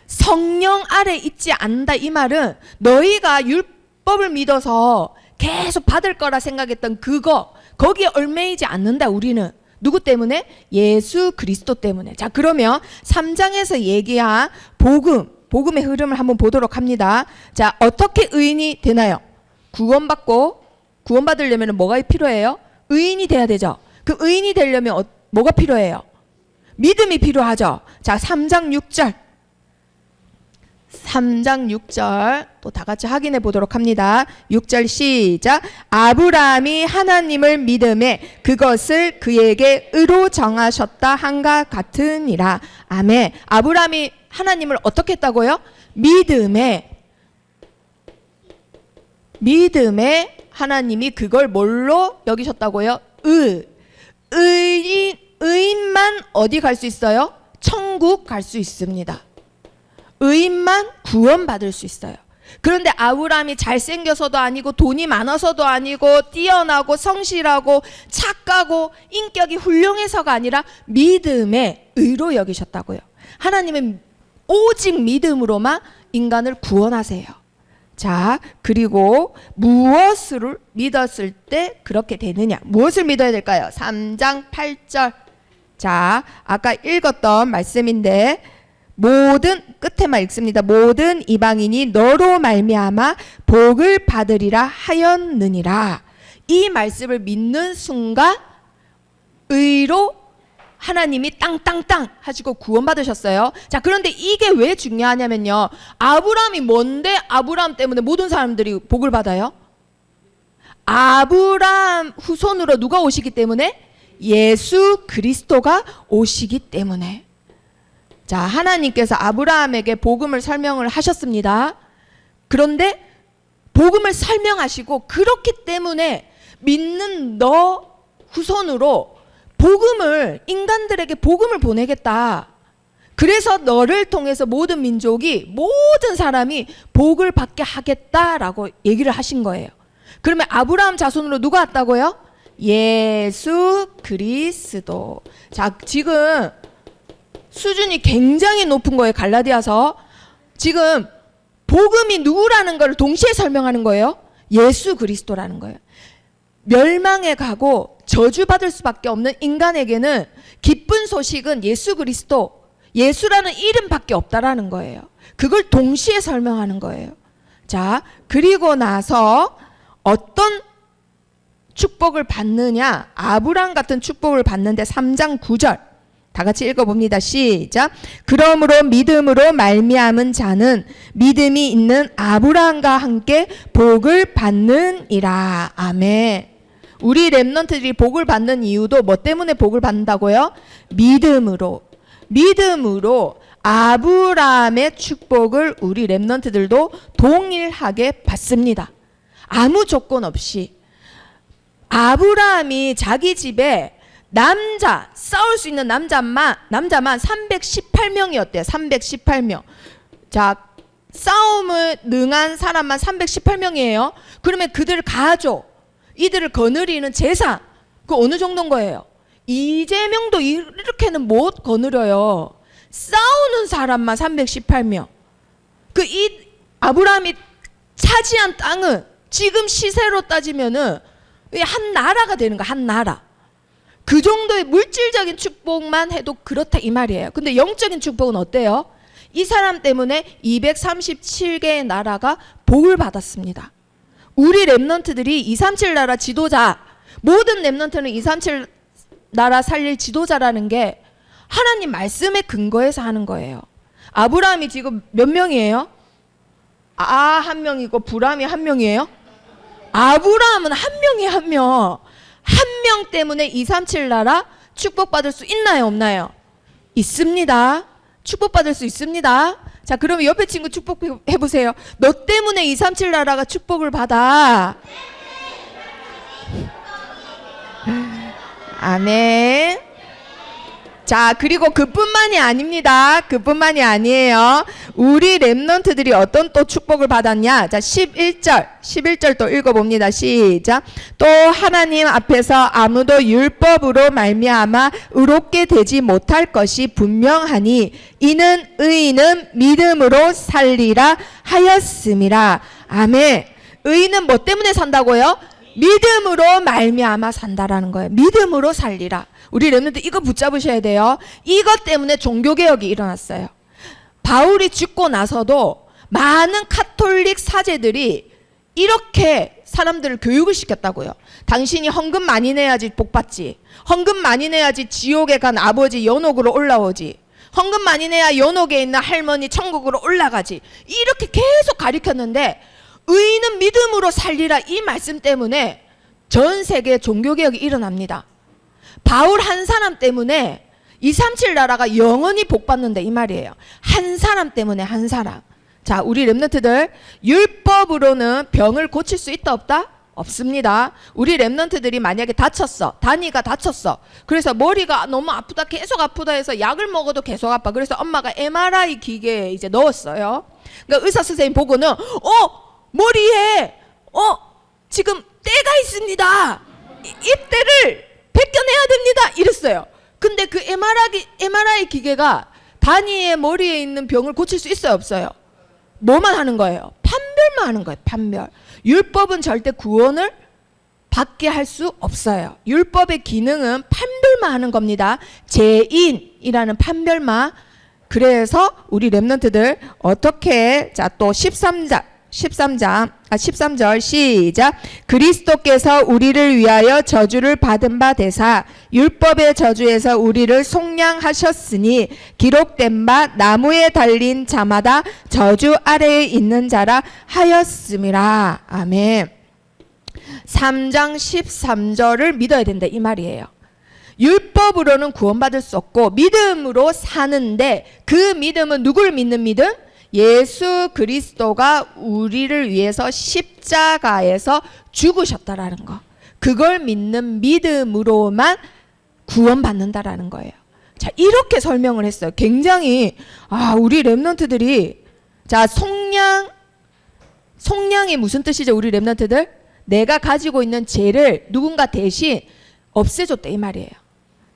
성령 아래 있지 않는다 이 말은 너희가 율법을 믿어서 계속 받을 거라 생각했던 그거 거기에 얽매이지 않는다. 우리는 누구 때문에? 예수 그리스도 때문에. 자, 그러면 3장에서 얘기한 복음의 흐름을 한번 보도록 합니다. 자, 어떻게 의인이 되나요? 구원받으려면 뭐가 필요해요? 의인이 돼야 되죠. 그 의인이 되려면 뭐가 필요해요? 믿음이 필요하죠. 자, 3장 6절 또 다 같이 확인해 보도록 합니다. 6절 시작. 아브라함이 하나님을 믿음에 그것을 그에게 의로 정하셨다 한가 같으니라. 아멘. 아브라함이 하나님을 어떻게 했다고요? 믿음에 하나님이 그걸 뭘로 여기셨다고요? 의인만 어디 갈 수 있어요? 천국 갈 수 있습니다. 의인만 구원받을 수 있어요. 그런데 아브라함이 잘생겨서도 아니고 돈이 많아서도 아니고 뛰어나고 성실하고 착하고 인격이 훌륭해서가 아니라 믿음의 의로 여기셨다고요. 하나님은 오직 믿음으로만 인간을 구원하세요. 자, 그리고 무엇을 믿었을 때 그렇게 되느냐? 무엇을 믿어야 될까요? 3장 8절. 자, 아까 읽었던 말씀인데 끝에만 읽습니다. 모든 이방인이 너로 말미암아 복을 받으리라 하였느니라. 이 말씀을 믿는 순간 의로 하나님이 땅땅땅 하시고 구원받으셨어요. 자, 그런데 이게 왜 중요하냐면요. 아브라함이 뭔데 아브라함 때문에 모든 사람들이 복을 받아요? 아브라함 후손으로 누가 오시기 때문에? 예수 그리스도가 오시기 때문에. 자, 하나님께서 아브라함에게 복음을 설명을 하셨습니다. 그런데 복음을 설명하시고 그렇기 때문에 믿는 너 후손으로 인간들에게 복음을 보내겠다. 그래서 너를 통해서 모든 민족이 모든 사람이 복을 받게 하겠다라고 얘기를 하신 거예요. 그러면 아브라함 자손으로 누가 왔다고요? 예수 그리스도. 자, 지금 수준이 굉장히 높은 거예요. 갈라디아서. 지금 복음이 누구라는 걸 동시에 설명하는 거예요. 예수 그리스도라는 거예요. 멸망에 가고 저주받을 수밖에 없는 인간에게는 기쁜 소식은 예수 그리스도, 예수라는 이름밖에 없다라는 거예요. 그걸 동시에 설명하는 거예요. 자, 그리고 나서 어떤 축복을 받느냐? 아브라함 같은 축복을 받는데 3장 9절 다 같이 읽어봅니다. 시작. 그러므로 믿음으로 말미암은 자는 믿음이 있는 아브라함과 함께 복을 받느니라. 아멘. 우리 렘넌트들이 복을 받는 이유도 뭐 때문에 복을 받는다고요? 믿음으로 아브라함의 축복을 우리 렘넌트들도 동일하게 받습니다. 아무 조건 없이. 아브라함이 자기 집에 싸울 수 있는 남자만 318명이었대요. 318명. 자, 싸움을 능한 사람만 318명이에요. 그러면 그들 가족, 이들을 거느리는 재산, 그 어느 정도인 거예요? 이재명도 이렇게는 못 거느려요. 싸우는 사람만 318명. 이 아브라함이 차지한 땅은 지금 시세로 따지면은 한 나라가 되는 거야. 한 나라. 그 정도의 물질적인 축복만 해도 그렇다 이 말이에요. 근데 영적인 축복은 어때요? 이 사람 때문에 237개의 나라가 복을 받았습니다. 우리 렘넌트들이 237 나라 지도자, 모든 렘넌트는 237 나라 살릴 지도자라는 게 하나님 말씀에 근거해서 하는 거예요. 아브라함이 지금 몇 명이에요? 한 명이고 브람이 한 명이에요? 아브라함은 한 명이 한 명. 한 명 때문에 237 나라 축복받을 수 있나요? 없나요? 있습니다. 축복받을 수 있습니다. 자, 그러면 옆에 친구 축복해보세요. 너 때문에 237 나라가 축복을 받아. 아멘. 자, 그리고 그뿐만이 아닙니다. 그뿐만이 아니에요. 우리 렘넌트들이 어떤 또 축복을 받았냐? 자, 11절 또 읽어봅니다. 시작. 또 하나님 앞에서 아무도 율법으로 말미암아 의롭게 되지 못할 것이 분명하니 이는 의인은 믿음으로 살리라 하였음이라. 아멘. 의인은 뭐 때문에 산다고요? 믿음으로 말미암아 산다라는 거예요. 믿음으로 살리라. 우리 렘넌트 이거 붙잡으셔야 돼요. 이것 때문에 종교개혁이 일어났어요. 바울이 죽고 나서도 많은 카톨릭 사제들이 이렇게 사람들을 교육을 시켰다고요. 당신이 헌금 많이 내야지 복받지. 헌금 많이 내야지 지옥에 간 아버지 연옥으로 올라오지. 헌금 많이 내야 연옥에 있는 할머니 천국으로 올라가지. 이렇게 계속 가르쳤는데 의인은 믿음으로 살리라 이 말씀 때문에 전 세계 종교개혁이 일어납니다. 바울 한 사람 때문에 237 나라가 영원히 복받는다 이 말이에요. 한 사람 때문에 한 사람. 자, 우리 렘넌트들 율법으로는 병을 고칠 수 있다 없다? 없습니다. 우리 렘넌트들이 만약에 다쳤어. 다니가 다쳤어. 그래서 머리가 너무 아프다 계속 아프다 해서 약을 먹어도 계속 아파. 그래서 엄마가 MRI 기계에 이제 넣었어요. 그러니까 의사 선생님 보고는 머리에 지금 때가 있습니다. 이 때를 벗겨내야 됩니다. 이랬어요. 근데 그 MRI 기계가 다니의 머리에 있는 병을 고칠 수 있어요 없어요? 뭐만 하는 거예요? 판별만 하는 거예요. 판별. 율법은 절대 구원을 받게 할 수 없어요. 율법의 기능은 판별만 하는 겁니다. 죄인이라는 판별만. 그래서 우리 렘넌트들 어떻게 자 또 13절 시작. 그리스도께서 우리를 위하여 저주를 받은 바 되사 율법의 저주에서 우리를 속량하셨으니 기록된 바 나무에 달린 자마다 저주 아래에 있는 자라 하였음이라. 아멘. 3장 13절을 믿어야 된다 이 말이에요. 율법으로는 구원받을 수 없고 믿음으로 사는데 그 믿음은 누구를 믿는 믿음? 예수 그리스도가 우리를 위해서 십자가에서 죽으셨다라는 거. 그걸 믿는 믿음으로만 구원받는다라는 거예요. 자, 이렇게 설명을 했어요. 굉장히 우리 렘넌트들이 자, 속량이 무슨 뜻이죠? 우리 렘넌트들? 내가 가지고 있는 죄를 누군가 대신 없애줬다 이 말이에요.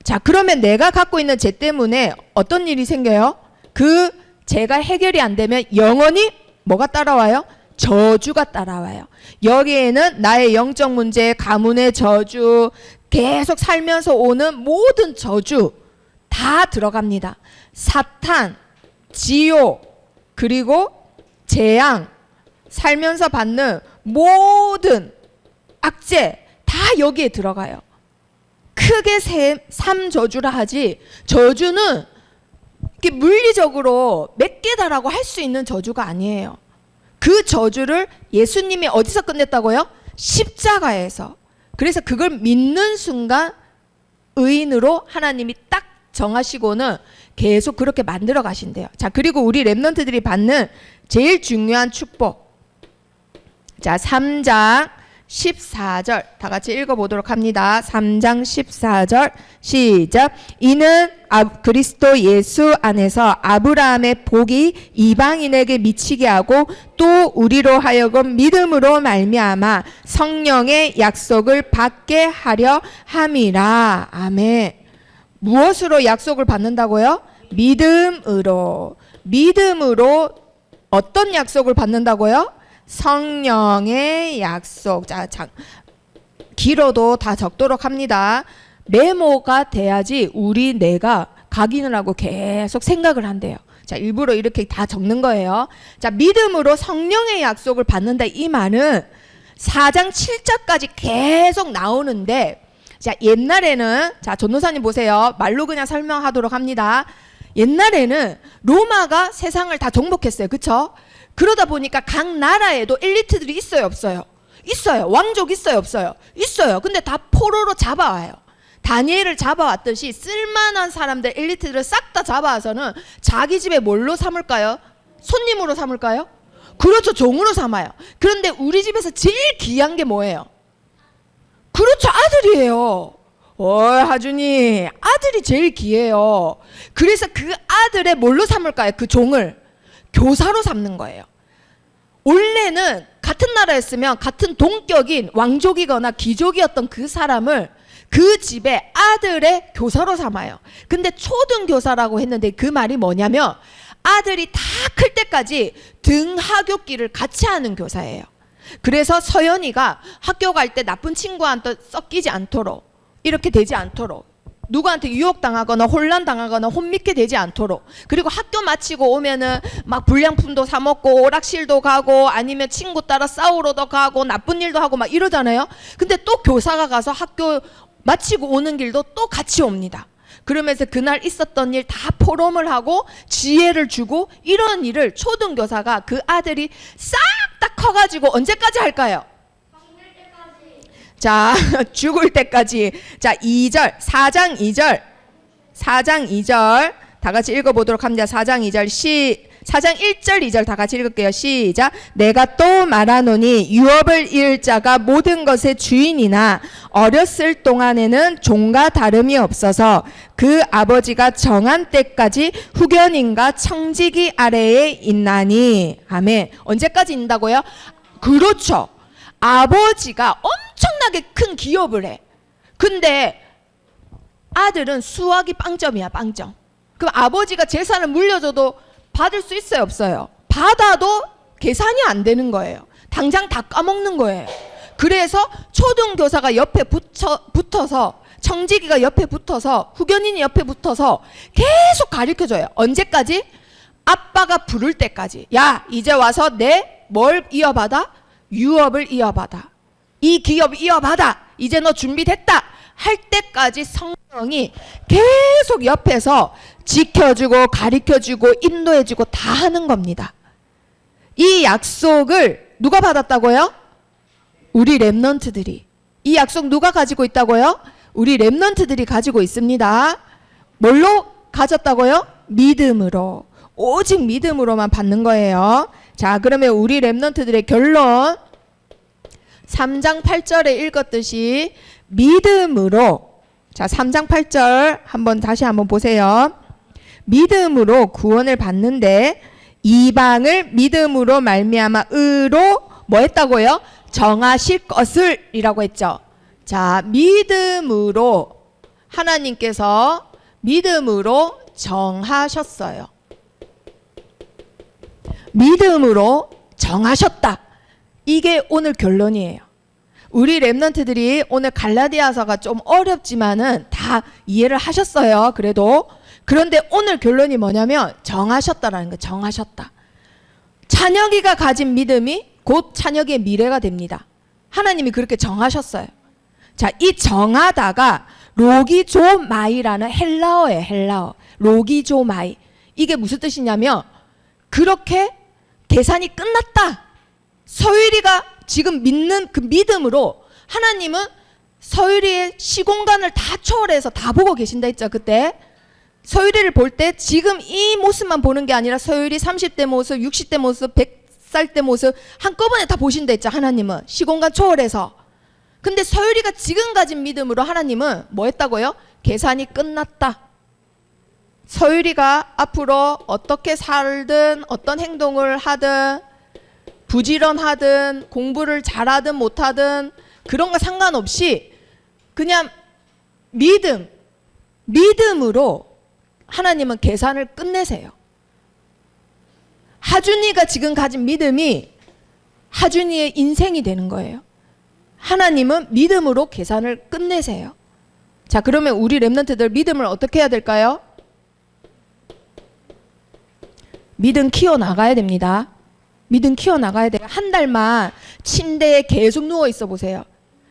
자, 그러면 내가 갖고 있는 죄 때문에 어떤 일이 생겨요? 그 죄가 해결이 안 되면 영원히 뭐가 따라와요? 저주가 따라와요. 여기에는 나의 영적 문제, 가문의 저주, 계속 살면서 오는 모든 저주 다 들어갑니다. 사탄, 지옥, 그리고 재앙, 살면서 받는 모든 악재 다 여기에 들어가요. 크게 3저주라 하지 저주는 이게 물리적으로 몇 개다라고 할 수 있는 저주가 아니에요. 그 저주를 예수님이 어디서 끝냈다고요? 십자가에서. 그래서 그걸 믿는 순간 의인으로 하나님이 딱 정하시고는 계속 그렇게 만들어 가신대요. 자, 그리고 우리 렘넌트들이 받는 제일 중요한 축복. 자, 3장 14절 다 같이 읽어보도록 합니다. 3장 14절 시작. 이는 그리스도 예수 안에서 아브라함의 복이 이방인에게 미치게 하고 또 우리로 하여금 믿음으로 말미암아 성령의 약속을 받게 하려 함이라. 아멘. 무엇으로 약속을 받는다고요? 믿음으로. 믿음으로 어떤 약속을 받는다고요? 성령의 약속. 자, 길어도 다 적도록 합니다. 메모가 돼야지 내가 각인을 하고 계속 생각을 한대요. 자, 일부러 이렇게 다 적는 거예요. 자, 믿음으로 성령의 약속을 받는다 이 말은 4장 7절까지 계속 나오는데, 자, 옛날에는 자, 전도사님 보세요. 말로 그냥 설명하도록 합니다. 옛날에는 로마가 세상을 다 정복했어요. 그쵸? 그러다 보니까 각 나라에도 엘리트들이 있어요 없어요? 있어요. 왕족 있어요 없어요? 있어요. 근데 다 포로로 잡아와요. 다니엘을 잡아왔듯이 쓸만한 사람들 엘리트들을 싹 다 잡아와서는 자기 집에 뭘로 삼을까요? 손님으로 삼을까요? 그렇죠. 종으로 삼아요. 그런데 우리 집에서 제일 귀한 게 뭐예요? 그렇죠. 아들이에요. 하준이 아들이 제일 귀해요. 그래서 그 아들의 뭘로 삼을까요? 그 종을 교사로 삼는 거예요. 원래는 같은 나라였으면 같은 동격인 왕족이거나 귀족이었던 그 사람을 그 집의 아들의 교사로 삼아요. 근데 초등교사라고 했는데 그 말이 뭐냐면 아들이 다 클 때까지 등하굣길을 같이 하는 교사예요. 그래서 서연이가 학교 갈 때 나쁜 친구한테 섞이지 않도록, 이렇게 되지 않도록, 누구한테 유혹당하거나 혼란당하거나 혼미게 되지 않도록, 그리고 학교 마치고 오면은 막 불량품도 사 먹고 오락실도 가고 아니면 친구 따라 싸우러도 가고 나쁜 일도 하고 막 이러잖아요. 근데 또 교사가 가서 학교 마치고 오는 길도 또 같이 옵니다. 그러면서 그날 있었던 일 다 포럼을 하고 지혜를 주고, 이런 일을 초등교사가 그 아들이 싹 다 커가지고 언제까지 할까요? 자, 죽을 때까지. 자, 2절, 4장 2절. 4장 2절. 다 같이 읽어보도록 합니다. 4장 2절. 4장 1절 2절 다 같이 읽을게요. 시작. 내가 또 말하노니 유업을 이을 자가 모든 것의 주인이나 어렸을 동안에는 종과 다름이 없어서 그 아버지가 정한 때까지 후견인과 청지기 아래에 있나니. 아멘. 언제까지 있다고요? 그렇죠. 아버지가 엄청나게 큰 기업을 해. 근데 아들은 수학이 빵점이야, 빵점. 그럼 아버지가 재산을 물려줘도 받을 수 있어요, 없어요? 받아도 계산이 안 되는 거예요. 당장 다 까먹는 거예요. 그래서 초등교사가 옆에 붙어서, 청지기가 옆에 붙어서, 후견인이 옆에 붙어서 계속 가르쳐줘요. 언제까지? 아빠가 부를 때까지. 야, 이제 와서 내 뭘 이어받아? 유업을 이어받아. 이 기업 이어받아. 이제 너 준비됐다 할 때까지 성령이 계속 옆에서 지켜주고 가르쳐주고 인도해주고 다 하는 겁니다. 이 약속을 누가 받았다고요? 우리 렘넌트들이. 이 약속 누가 가지고 있다고요? 우리 렘넌트들이 가지고 있습니다. 뭘로 가졌다고요? 믿음으로. 오직 믿음으로만 받는 거예요. 자, 그러면 우리 렘넌트들의 결론, 3장 8절에 읽었듯이 믿음으로, 자 3장 8절 다시 한번 보세요. 믿음으로 구원을 받는데 이방을 믿음으로 말미암아 의로 뭐 했다고요? 정하실 것을 이라고 했죠. 자, 믿음으로 하나님께서 믿음으로 정하셨어요. 믿음으로 정하셨다. 이게 오늘 결론이에요. 우리 렘넌트들이 오늘 갈라디아서가 좀 어렵지만은 다 이해를 하셨어요. 그런데 오늘 결론이 뭐냐면 정하셨다라는 거예요. 정하셨다. 찬혁이가 가진 믿음이 곧 찬혁이의 미래가 됩니다. 하나님이 그렇게 정하셨어요. 자, 이 정하다가 로기조마이라는 헬라어예요. 헬라어. 로기조마이. 이게 무슨 뜻이냐면 그렇게 계산이 끝났다. 서율이가 지금 믿는 그 믿음으로 하나님은 서율이의 시공간을 다 초월해서 다 보고 계신다 했죠. 그때 서율이를 볼 때 지금 이 모습만 보는 게 아니라 서율이 30대 모습, 60대 모습, 100살 때 모습 한꺼번에 다 보신다 했죠. 하나님은 시공간 초월해서. 근데 서율이가 지금 가진 믿음으로 하나님은 뭐 했다고요? 계산이 끝났다. 서율이가 앞으로 어떻게 살든 어떤 행동을 하든 부지런하든 공부를 잘하든 못하든 그런 거 상관없이 그냥 믿음으로 하나님은 계산을 끝내세요. 하준이가 지금 가진 믿음이 하준이의 인생이 되는 거예요. 하나님은 믿음으로 계산을 끝내세요. 자, 그러면 우리 렘넌트들 믿음을 어떻게 해야 될까요? 믿음 키워나가야 됩니다. 믿음 키워나가야 돼요. 한 달만 침대에 계속 누워있어 보세요.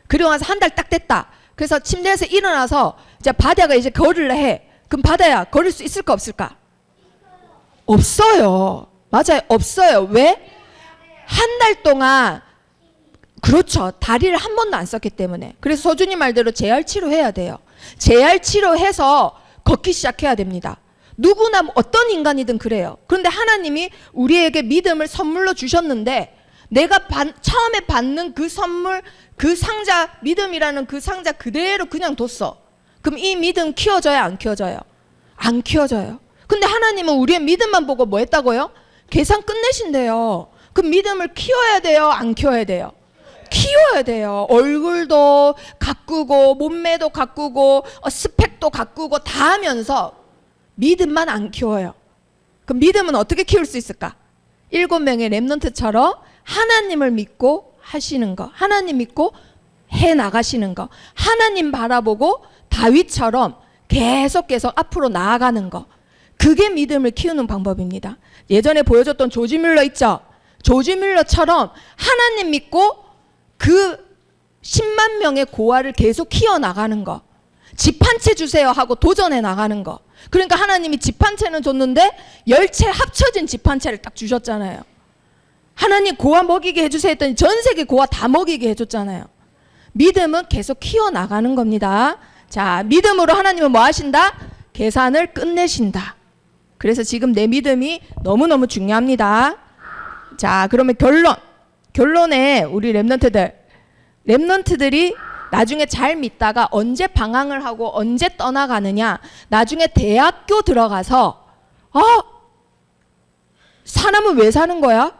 그리고 나서 한 달 딱 됐다. 그래서 침대에서 일어나서 이제 바다가 이제 걸으려 해. 그럼 바다야 걸을 수 있을까 없을까? 없어요. 맞아요. 없어요. 왜? 한 달 동안 그렇죠. 다리를 한 번도 안 썼기 때문에. 그래서 소준이 말대로 재활 치료해야 돼요. 재활 치료해서 걷기 시작해야 됩니다. 누구나 어떤 인간이든 그래요. 그런데 하나님이 우리에게 믿음을 선물로 주셨는데 내가 처음에 받는 그 선물, 그 상자, 믿음이라는 그 상자 그대로 그냥 뒀어. 그럼 이 믿음 키워져요, 안 키워져요? 안 키워져요. 근데 하나님은 우리의 믿음만 보고 뭐 했다고요? 계산 끝내신대요. 그 믿음을 키워야 돼요, 안 키워야 돼요? 키워야 돼요. 얼굴도 가꾸고 몸매도 가꾸고 스펙도 가꾸고 다 하면서 믿음만 안 키워요. 그럼 믿음은 어떻게 키울 수 있을까? 7명의 렘넌트처럼 하나님을 믿고 하시는 거, 하나님 믿고 해 나가시는 거, 하나님 바라보고 다윗처럼 계속 앞으로 나아가는 거, 그게 믿음을 키우는 방법입니다. 예전에 보여줬던 조지 뮬러 있죠? 조지 뮬러처럼 하나님 믿고 그 10만 명의 고아를 계속 키워나가는 거, 집 한 채 주세요 하고 도전해 나가는 거. 그러니까 하나님이 집 한 채는 줬는데 10채 합쳐진 집 한 채를 딱 주셨잖아요. 하나님 고아 먹이게 해주세요 했더니 전 세계 고아 다 먹이게 해줬잖아요. 믿음은 계속 키워나가는 겁니다. 자, 믿음으로 하나님은 뭐 하신다? 계산을 끝내신다. 그래서 지금 내 믿음이 너무너무 중요합니다. 자, 그러면 결론에 우리 렘넌트들이 나중에 잘 믿다가 언제 방황을 하고 언제 떠나가느냐. 나중에 대학교 들어가서 사람은 왜 사는 거야?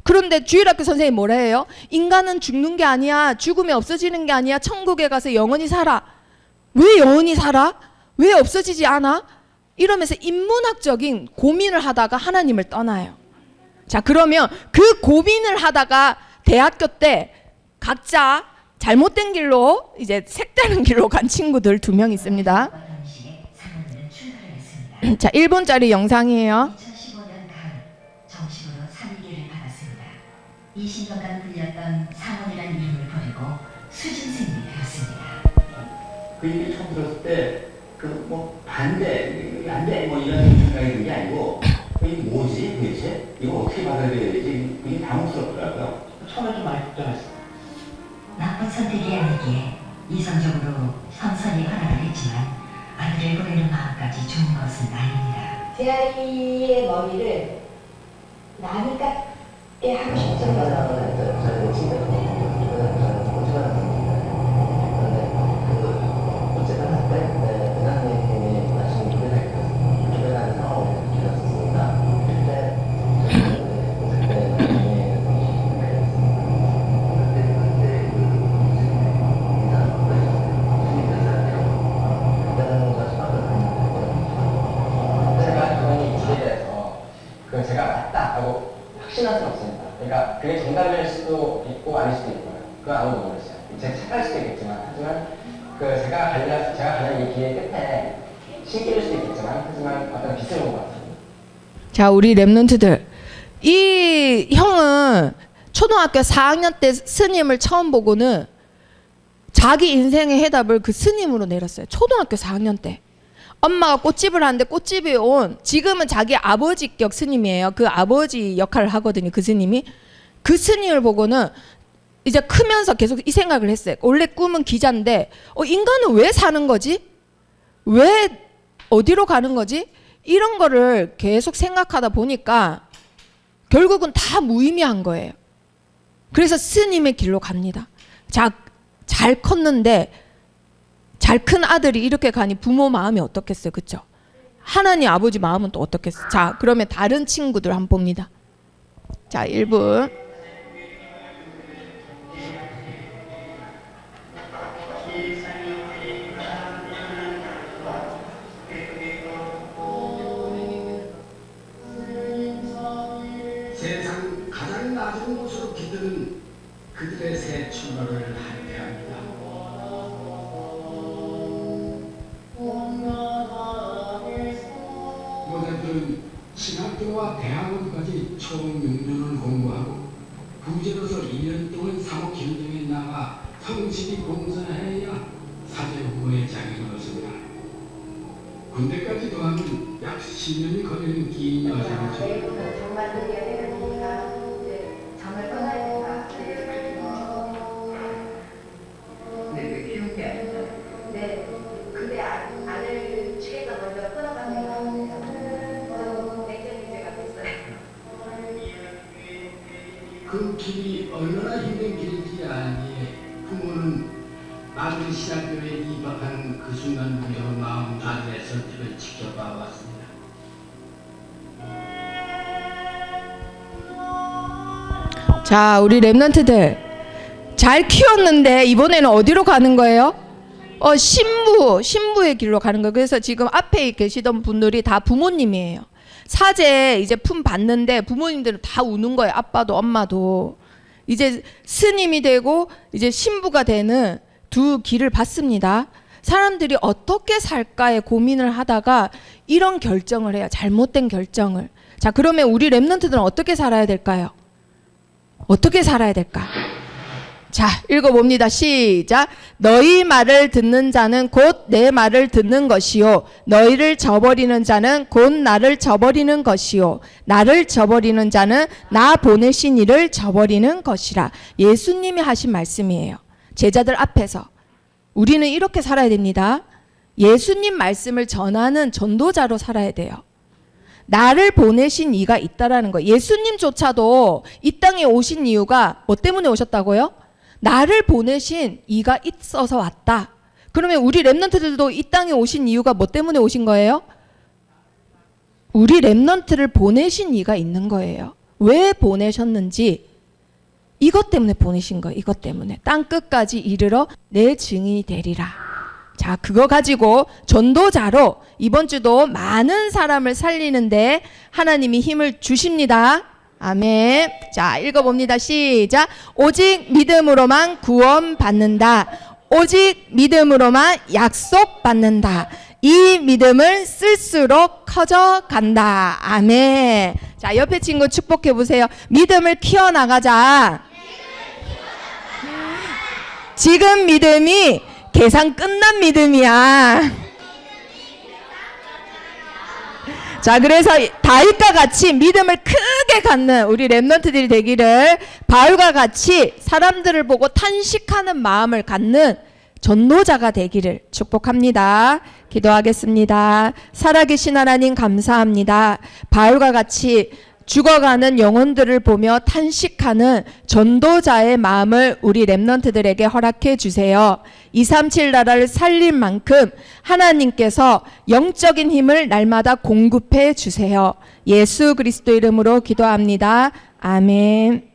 그런데 주일학교 선생님이 뭐라 해요? 인간은 죽는 게 아니야. 죽음이 없어지는 게 아니야. 천국에 가서 영원히 살아. 왜 영원히 살아? 왜 없어지지 않아? 이러면서 인문학적인 고민을 하다가 하나님을 떠나요. 자, 그러면 그 고민을 하다가 대학교 때 각자 잘못된 길로 이제 색다른 길로 간 친구들 2명 있습니다. 자, 1분짜리 영상이에요. 2015년 가을 정식으로 3위계를 받았습니다. 20년간 불렸던 상원이라는 이름을 버리고 수진생이 되었습니다. 그 얘기 처음 들었을 때 그 뭐 반대, 안돼 뭐 이런 생각이 든 게 아니고 이게 뭐지 도대체? 이거 어떻게 받아야 되지? 이게 당혹스럽더라고요. 처음에 좀 많이 걱정했어요. 나쁜 선택이 아니기에 이성적으로 선선히 허락을 했지만 아들을 보내는 마음까지 좋은 것은 아닙니다. 제 아이의 머리를 남이 깎게 하고 싶죠. 제가 맞다 하고 확신할 수는 없습니다. 그러니까 그게 정답일 수도 있고 아닐 수도 있고요. 그건 아무도 모르겠어요. 제가 착할 수도 있겠지만, 하지만 제가 가는 이 길 끝에 신기일 수도 있겠지만, 하지만 어떤 빛을 본 것 같아요. 자, 우리 렘넌트들, 이 형은 초등학교 4학년 때 스님을 처음 보고는 자기 인생의 해답을 그 스님으로 내렸어요. 초등학교 4학년 때. 엄마가 꽃집을 하는데 꽃집에 온, 지금은 자기 아버지격 스님이에요. 그 아버지 역할을 하거든요. 그 스님이. 그 스님을 보고는 이제 크면서 계속 이 생각을 했어요. 원래 꿈은 기자인데 인간은 왜 사는 거지? 왜 어디로 가는 거지? 이런 거를 계속 생각하다 보니까 결국은 다 무의미한 거예요. 그래서 스님의 길로 갑니다. 자, 잘 컸는데 잘 큰 아들이 이렇게 가니 부모 마음이 어떻겠어요? 그렇죠? 하나님 아버지 마음은 또 어떻겠어요? 자, 그러면 다른 친구들 한번 봅니다. 자, 1분. 세상 가장 낮은 곳으로 기드는 그들의 새 출발을 할애합니다. 모자들은 신학교와 대학원까지 총 6년을 공부하고 부제로서 2년 동안 사복 현장에 나가 성실히 봉사해야 사제 후보의 자격을 얻습니다. 군대까지 더하면 약 10년이 걸리는 긴 여정이죠. 정말 그게 되니까 정말 떠나야 된다. 근데 왜 키운 게 아니죠? 네, 근데 아들 측에서 먼저 끊어가는 게 나오네요. 냉정이 제가 됐어요. 그 길이 얼마나 힘든 길인지 알기에 부모는 마무리 신학교에 입학하는 그 순간부터 마음 아들의 선택을 지켜봐 왔습니다. 자, 우리 랩런트들 잘 키웠는데 이번에는 어디로 가는 거예요? 신부의 길로 가는 거예요. 그래서 지금 앞에 계시던 분들이 다 부모님이에요. 사제 이제 품 받는데 부모님들은 다 우는 거예요. 아빠도 엄마도. 이제 스님이 되고 이제 신부가 되는 두 길을 받습니다. 사람들이 어떻게 살까에 고민을 하다가 이런 결정을 해요. 잘못된 결정을. 자, 그러면 우리 랩런트들은 어떻게 살아야 될까요? 어떻게 살아야 될까? 자, 읽어봅니다. 시작. 너희 말을 듣는 자는 곧 내 말을 듣는 것이요. 너희를 저버리는 자는 곧 나를 저버리는 것이요. 나를 저버리는 자는 나 보내신 이를 저버리는 것이라. 예수님이 하신 말씀이에요. 제자들 앞에서. 우리는 이렇게 살아야 됩니다. 예수님 말씀을 전하는 전도자로 살아야 돼요. 나를 보내신 이가 있다라는 거. 예수님조차도 이 땅에 오신 이유가 뭐 때문에 오셨다고요? 나를 보내신 이가 있어서 왔다. 그러면 우리 랩런트들도 이 땅에 오신 이유가 뭐 때문에 오신 거예요? 우리 랩런트를 보내신 이가 있는 거예요. 왜 보내셨는지 이것 때문에 보내신 거예요. 이것 때문에. 땅 끝까지 이르러 내 증인이 되리라. 자, 그거 가지고 전도자로 이번 주도 많은 사람을 살리는데 하나님이 힘을 주십니다. 아멘. 자, 읽어봅니다. 시작. 오직 믿음으로만 구원받는다. 오직 믿음으로만 약속받는다. 이 믿음을 쓸수록 커져간다. 아멘. 자, 옆에 친구 축복해 보세요. 믿음을 키워나가자. 지금 믿음이 계산 끝난 믿음이야. 자, 그래서 다윗과 같이 믿음을 크게 갖는 우리 랩런트들이 되기를, 바울과 같이 사람들을 보고 탄식하는 마음을 갖는 전도자가 되기를 축복합니다. 기도하겠습니다. 살아계신 하나님 감사합니다. 바울과 같이 죽어가는 영혼들을 보며 탄식하는 전도자의 마음을 우리 랩런트들에게 허락해 주세요. 237 나라를 살릴 만큼 하나님께서 영적인 힘을 날마다 공급해 주세요. 예수 그리스도 이름으로 기도합니다. 아멘.